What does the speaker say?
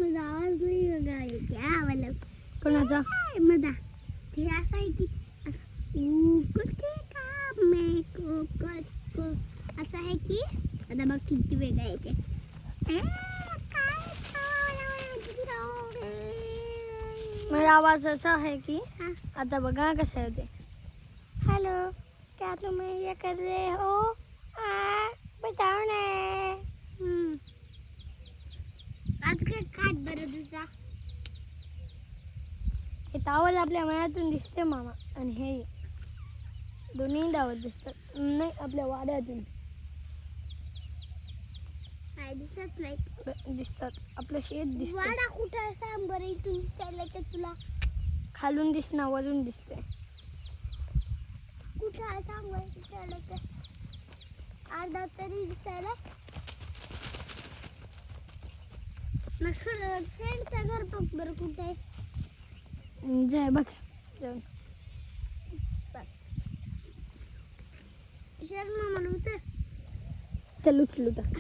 माझा आवाज नाही वेगळा आहे क्या वाला कोणाचा मधा ते असं आहे की कुठे का मैं को कस को असं आहे की आता बघ किती वेगळा यायचे माझा आवाज असा आहे की हाँ। आता बघा कसं होते. हेलो क्या तुम ये कर रहे हो बताओ ना. आज काय खाट बरं दुसरा हे तावल आपल्या मनातून दिसते मामा आणि हे दोन्ही धावत दिसतात नाही आपल्या वाड्यातून काय दिसत नाही दिसतात. आपलं शेत दिसत वाडा कुठं आहे सांग बरं इथून दिसायला तर तुला खालून दिसणं वरून दिसते. कुठं आहे सांग बरं दिसायला तर अर्धा तरी दिसायला मग फ्रेंडचं घर बघ बरं कुठे आहे जाय बघ जाऊन शर्मा म्हणून चल उचलू तर